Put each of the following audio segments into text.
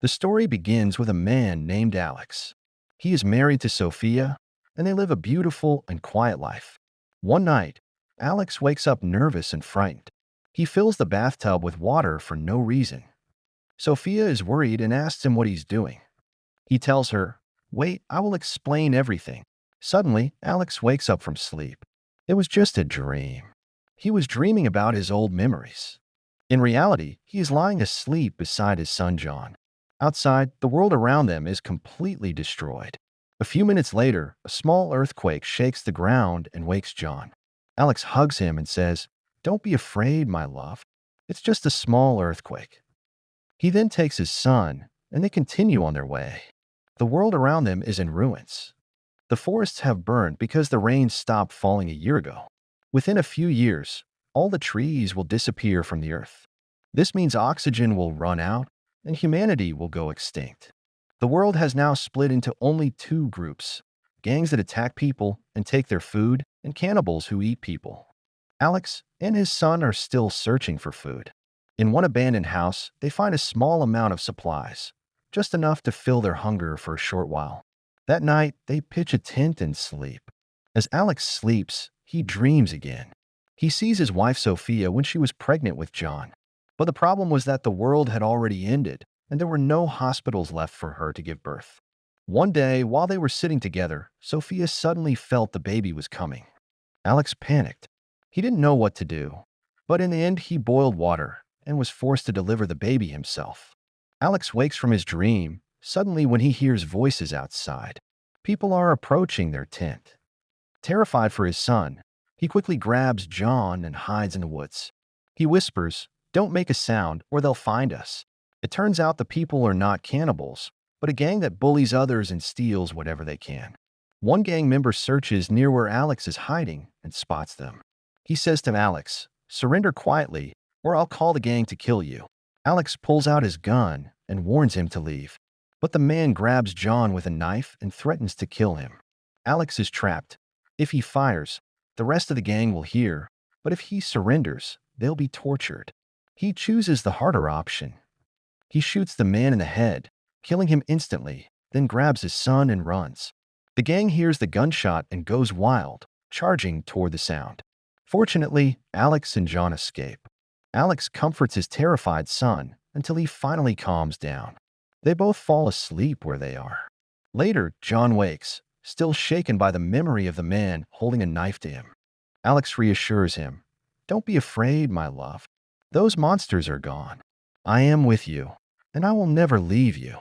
The story begins with a man named Alex. He is married to Sophia, and they live a beautiful and quiet life. One night, Alex wakes up nervous and frightened. He fills the bathtub with water for no reason. Sophia is worried and asks him what he's doing. He tells her, "Wait, I will explain everything." Suddenly, Alex wakes up from sleep. It was just a dream. He was dreaming about his old memories. In reality, he is lying asleep beside his son John. Outside, the world around them is completely destroyed. A few minutes later, a small earthquake shakes the ground and wakes John. Alex hugs him and says, "Don't be afraid, my love. It's just a small earthquake." He then takes his son, and they continue on their way. The world around them is in ruins. The forests have burned because the rain stopped falling a year ago. Within a few years, all the trees will disappear from the earth. This means oxygen will run out and humanity will go extinct. The world has now split into only two groups: gangs that attack people and take their food, and cannibals who eat people. Alex and his son are still searching for food. In one abandoned house, they find a small amount of supplies, just enough to fill their hunger for a short while. That night, they pitch a tent and sleep. As Alex sleeps, he dreams again. He sees his wife Sophia when she was pregnant with John. But the problem was that the world had already ended, and there were no hospitals left for her to give birth. One day, while they were sitting together, Sophia suddenly felt the baby was coming. Alex panicked. He didn't know what to do, but in the end, he boiled water and was forced to deliver the baby himself. Alex wakes from his dream suddenly when he hears voices outside. People are approaching their tent. Terrified for his son, he quickly grabs John and hides in the woods. He whispers, "Don't make a sound or they'll find us." It turns out the people are not cannibals, but a gang that bullies others and steals whatever they can. One gang member searches near where Alex is hiding and spots them. He says to Alex, "Surrender quietly, or I'll call the gang to kill you." Alex pulls out his gun and warns him to leave. But the man grabs John with a knife and threatens to kill him. Alex is trapped. If he fires, the rest of the gang will hear, but if he surrenders, they'll be tortured. He chooses the harder option. He shoots the man in the head, killing him instantly, then grabs his son and runs. The gang hears the gunshot and goes wild, charging toward the sound. Fortunately, Alex and John escape. Alex comforts his terrified son until he finally calms down. They both fall asleep where they are. Later, John wakes, still shaken by the memory of the man holding a knife to him. Alex reassures him, "Don't be afraid, my love. Those monsters are gone. I am with you, and I will never leave you."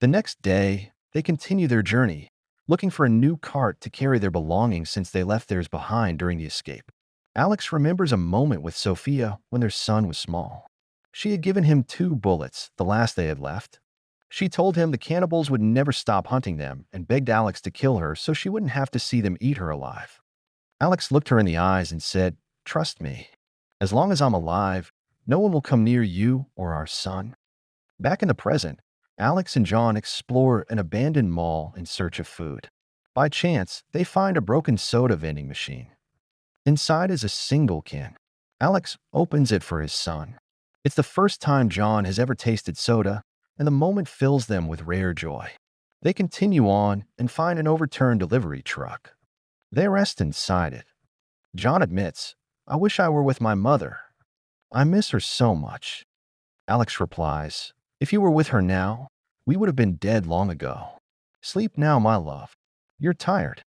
The next day, they continue their journey, looking for a new cart to carry their belongings since they left theirs behind during the escape. Alex remembers a moment with Sophia when their son was small. She had given him 2 bullets, the last they had left. She told him the cannibals would never stop hunting them and begged Alex to kill her so she wouldn't have to see them eat her alive. Alex looked her in the eyes and said, "Trust me. As long as I'm alive, no one will come near you or our son." Back in the present, Alex and John explore an abandoned mall in search of food. By chance, they find a broken soda vending machine. Inside is a single can. Alex opens it for his son. It's the first time John has ever tasted soda, and the moment fills them with rare joy. They continue on and find an overturned delivery truck. They rest inside it. John admits, "I wish I were with my mother. I miss her so much." Alex replies, "If you were with her now, we would have been dead long ago. Sleep now, my love. You're tired."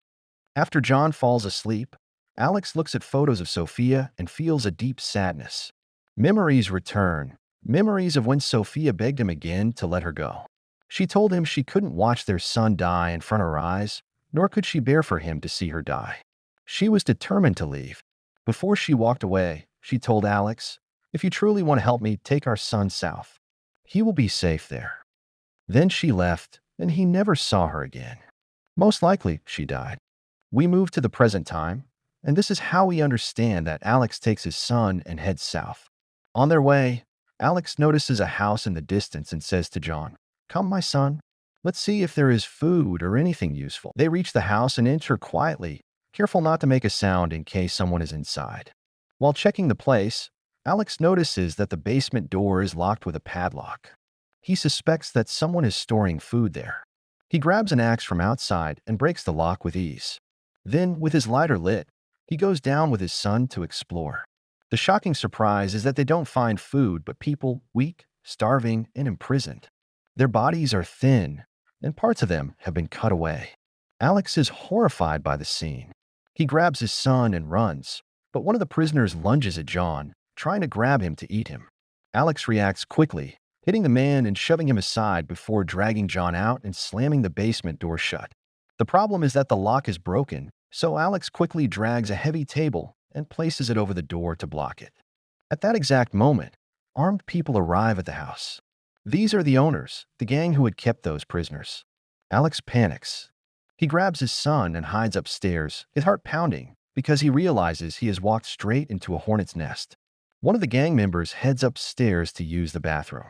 After John falls asleep, Alex looks at photos of Sophia and feels a deep sadness. Memories return, memories of when Sophia begged him again to let her go. She told him she couldn't watch their son die in front of her eyes, nor could she bear for him to see her die. She was determined to leave. Before she walked away, she told Alex, "If you truly want to help me, take our son south. He will be safe there." Then she left, and he never saw her again. Most likely, she died. We move to the present time, and this is how we understand that Alex takes his son and heads south. On their way, Alex notices a house in the distance and says to John, "Come, my son. Let's see if there is food or anything useful." They reach the house and enter quietly, careful not to make a sound in case someone is inside. While checking the place, Alex notices that the basement door is locked with a padlock. He suspects that someone is storing food there. He grabs an axe from outside and breaks the lock with ease. Then, with his lighter lit, he goes down with his son to explore. The shocking surprise is that they don't find food but people weak, starving, and imprisoned. Their bodies are thin, and parts of them have been cut away. Alex is horrified by the scene. He grabs his son and runs, but one of the prisoners lunges at John, trying to grab him to eat him. Alex reacts quickly, hitting the man and shoving him aside before dragging John out and slamming the basement door shut. The problem is that the lock is broken, so Alex quickly drags a heavy table and places it over the door to block it. At that exact moment, armed people arrive at the house. These are the owners, the gang who had kept those prisoners. Alex panics. He grabs his son and hides upstairs, his heart pounding, because he realizes he has walked straight into a hornet's nest. One of the gang members heads upstairs to use the bathroom.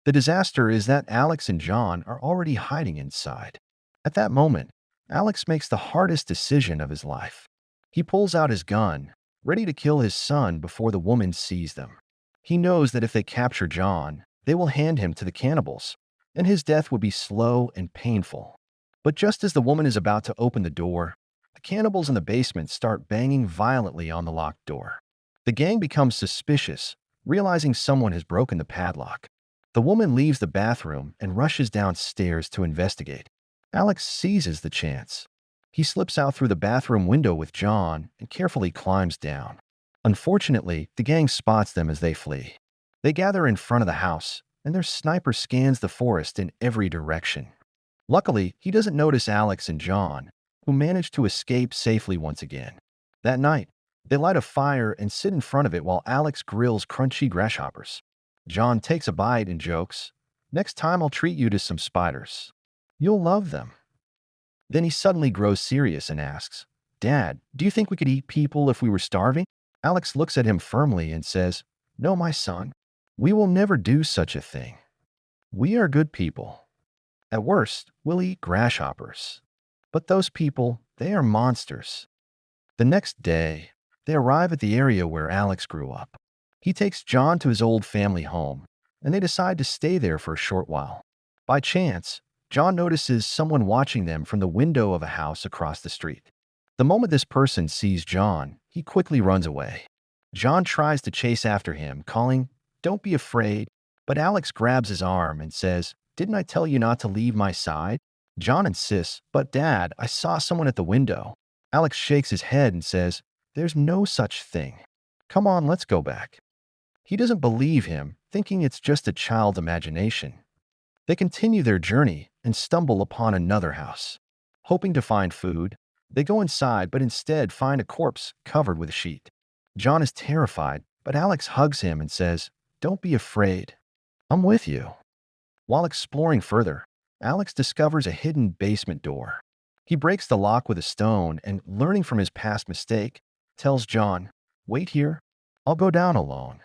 The disaster is that Alex and John are already hiding inside. At that moment, Alex makes the hardest decision of his life. He pulls out his gun, ready to kill his son before the woman sees them. He knows that if they capture John, they will hand him to the cannibals, and his death would be slow and painful. But just as the woman is about to open the door, the cannibals in the basement start banging violently on the locked door. The gang becomes suspicious, realizing someone has broken the padlock. The woman leaves the bathroom and rushes downstairs to investigate. Alex seizes the chance. He slips out through the bathroom window with John and carefully climbs down. Unfortunately, the gang spots them as they flee. They gather in front of the house, and their sniper scans the forest in every direction. Luckily, he doesn't notice Alex and John, who manage to escape safely once again. That night, they light a fire and sit in front of it while Alex grills crunchy grasshoppers. John takes a bite and jokes, "Next time I'll treat you to some spiders. You'll love them." Then he suddenly grows serious and asks, "Dad, do you think we could eat people if we were starving?" Alex looks at him firmly and says, "No, my son. We will never do such a thing. We are good people. At worst, we'll eat grasshoppers. But those people, they are monsters." The next day, they arrive at the area where Alex grew up. He takes John to his old family home, and they decide to stay there for a short while. By chance, John notices someone watching them from the window of a house across the street. The moment this person sees John, he quickly runs away. John tries to chase after him, calling, "Don't be afraid," but Alex grabs his arm and says, "Didn't I tell you not to leave my side?" John insists, "But Dad, I saw someone at the window." Alex shakes his head and says, "There's no such thing. Come on, let's go back." He doesn't believe him, thinking it's just a child's imagination. They continue their journey and stumble upon another house. Hoping to find food, they go inside but instead find a corpse covered with a sheet. John is terrified, but Alex hugs him and says, "Don't be afraid. I'm with you." While exploring further, Alex discovers a hidden basement door. He breaks the lock with a stone and, learning from his past mistake, tells John, "Wait here. I'll go down alone."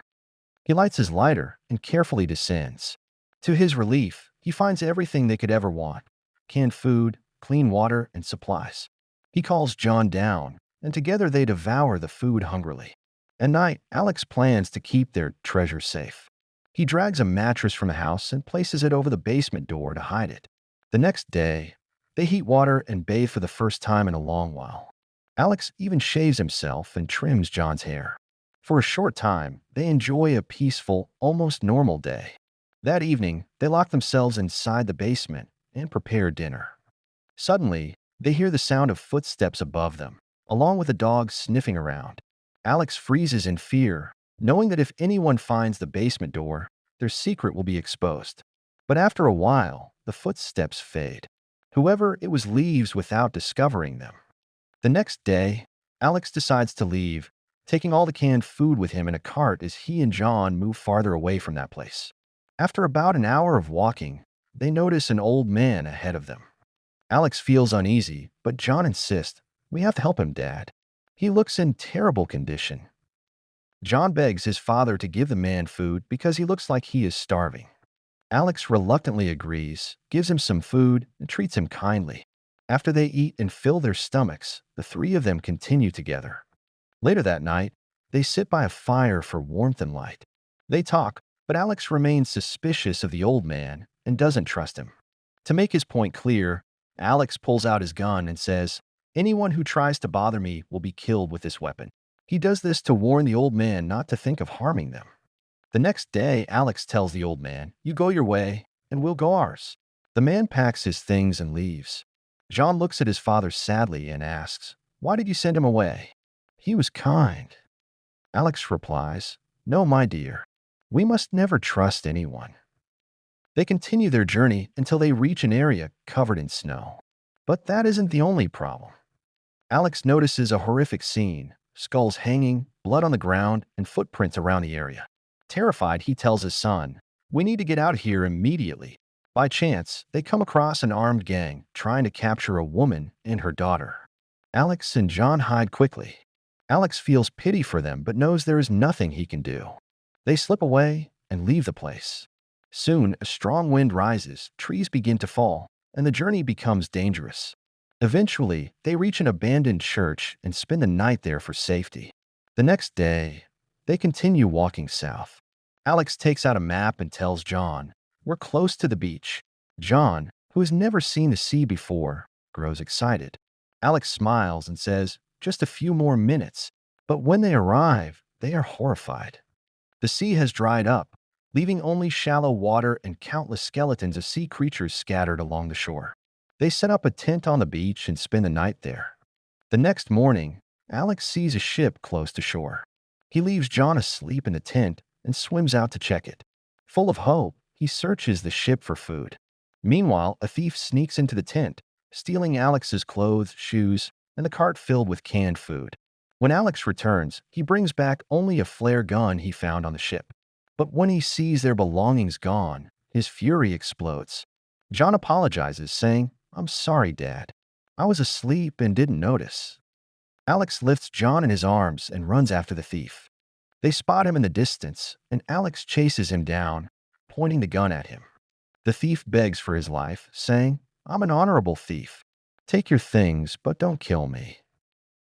He lights his lighter and carefully descends. To his relief, he finds everything they could ever want: canned food, clean water, and supplies. He calls John down, and together they devour the food hungrily. At night, Alex plans to keep their treasure safe. He drags a mattress from the house and places it over the basement door to hide it. The next day, they heat water and bathe for the first time in a long while. Alex even shaves himself and trims John's hair. For a short time, they enjoy a peaceful, almost normal day. That evening, they lock themselves inside the basement and prepare dinner. Suddenly, they hear the sound of footsteps above them, along with a dog sniffing around. Alex freezes in fear, knowing that if anyone finds the basement door, their secret will be exposed. But after a while, the footsteps fade. Whoever it was leaves without discovering them. The next day, Alex decides to leave, taking all the canned food with him in a cart as he and John move farther away from that place. After about an hour of walking, they notice an old man ahead of them. Alex feels uneasy, but John insists, "We have to help him, Dad. He looks in terrible condition." John begs his father to give the man food because he looks like he is starving. Alex reluctantly agrees, gives him some food, and treats him kindly. After they eat and fill their stomachs, the three of them continue together. Later that night, they sit by a fire for warmth and light. They talk, But Alex remains suspicious of the old man and doesn't trust him. To make his point clear, Alex pulls out his gun and says, "Anyone who tries to bother me will be killed with this weapon." He does this to warn the old man not to think of harming them. The next day, Alex tells the old man, "You go your way, and we'll go ours." The man packs his things and leaves. Jean looks at his father sadly and asks, "Why did you send him away?" "He was kind." Alex replies, "No, my dear. We must never trust anyone." They continue their journey until they reach an area covered in snow. But that isn't the only problem. Alex notices a horrific scene: skulls hanging, blood on the ground, and footprints around the area. Terrified, he tells his son, "We need to get out of here immediately." By chance, they come across an armed gang trying to capture a woman and her daughter. Alex and John hide quickly. Alex feels pity for them but knows there is nothing he can do. They slip away and leave the place. Soon, a strong wind rises, trees begin to fall, and the journey becomes dangerous. Eventually, they reach an abandoned church and spend the night there for safety. The next day, they continue walking south. Alex takes out a map and tells John, "We're close to the beach." John, who has never seen the sea before, grows excited. Alex smiles and says, "Just a few more minutes." But when they arrive, they are horrified. The sea has dried up, leaving only shallow water and countless skeletons of sea creatures scattered along the shore. They set up a tent on the beach and spend the night there. The next morning, Alex sees a ship close to shore. He leaves John asleep in the tent and swims out to check it. Full of hope, he searches the ship for food. Meanwhile, a thief sneaks into the tent, stealing Alex's clothes, shoes, and the cart filled with canned food. When Alex returns, he brings back only a flare gun he found on the ship. But when he sees their belongings gone, his fury explodes. John apologizes, saying, "I'm sorry, Dad. I was asleep and didn't notice." Alex lifts John in his arms and runs after the thief. They spot him in the distance, and Alex chases him down, pointing the gun at him. The thief begs for his life, saying, "I'm an honorable thief. Take your things, but don't kill me."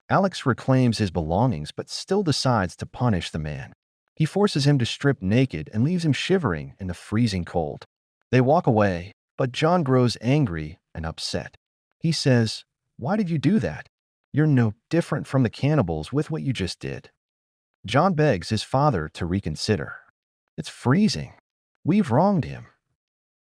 Alex reclaims his belongings but still decides to punish the man. He forces him to strip naked and leaves him shivering in the freezing cold. They walk away, but John grows angry and upset. He says, "Why did you do that? You're no different from the cannibals with what you just did." John begs his father to reconsider. "It's freezing. We've wronged him."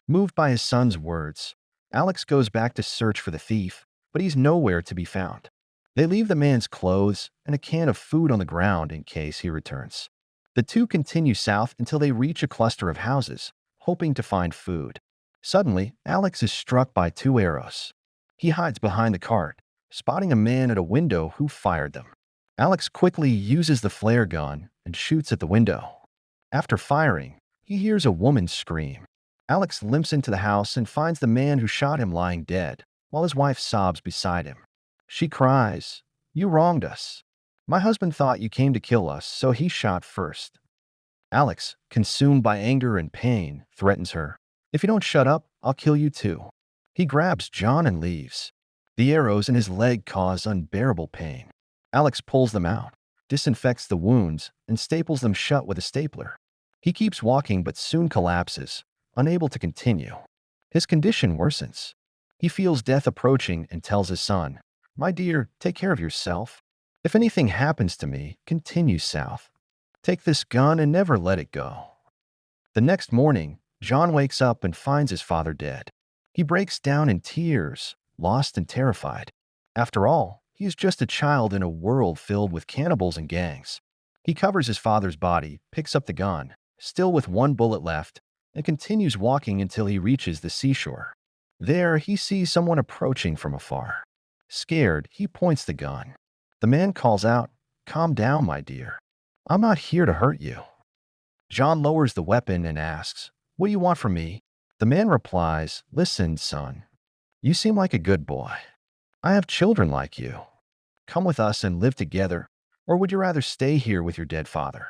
Moved by his son's words, Alex goes back to search for the thief, but he's nowhere to be found. They leave the man's clothes and a can of food on the ground in case he returns. The two continue south until they reach a cluster of houses, hoping to find food. Suddenly, Alex is struck by two arrows. He hides behind the cart, spotting a man at a window who fired them. Alex quickly uses the flare gun and shoots at the window. After firing, he hears a woman scream. Alex limps into the house and finds the man who shot him lying dead, while his wife sobs beside him. She cries, "You wronged us. My husband thought you came to kill us, so he shot first." Alex, consumed by anger and pain, threatens her, "If you don't shut up, I'll kill you too." He grabs John and leaves. The arrows in his leg cause unbearable pain. Alex pulls them out, disinfects the wounds, and staples them shut with a stapler. He keeps walking but soon collapses, unable to continue. His condition worsens. He feels death approaching and tells his son, "My dear, take care of yourself. If anything happens to me, continue south. Take this gun and never let it go." The next morning, John wakes up and finds his father dead. He breaks down in tears, lost and terrified. After all, he is just a child in a world filled with cannibals and gangs. He covers his father's body, picks up the gun, still with one bullet left, and continues walking until he reaches the seashore. There, he sees someone approaching from afar. Scared, he points the gun. The man calls out, "Calm down, my dear. I'm not here to hurt you." John lowers the weapon and asks, "What do you want from me?" The man replies, "Listen, son. You seem like a good boy. I have children like you. Come with us and live together, or would you rather stay here with your dead father?"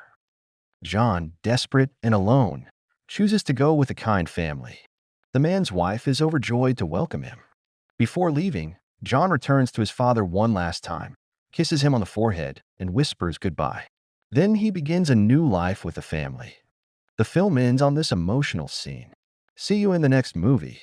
John, desperate and alone, chooses to go with a kind family. The man's wife is overjoyed to welcome him. Before leaving, John returns to his father one last time, kisses him on the forehead, and whispers goodbye. Then he begins a new life with the family. The film ends on this emotional scene. See you in the next movie.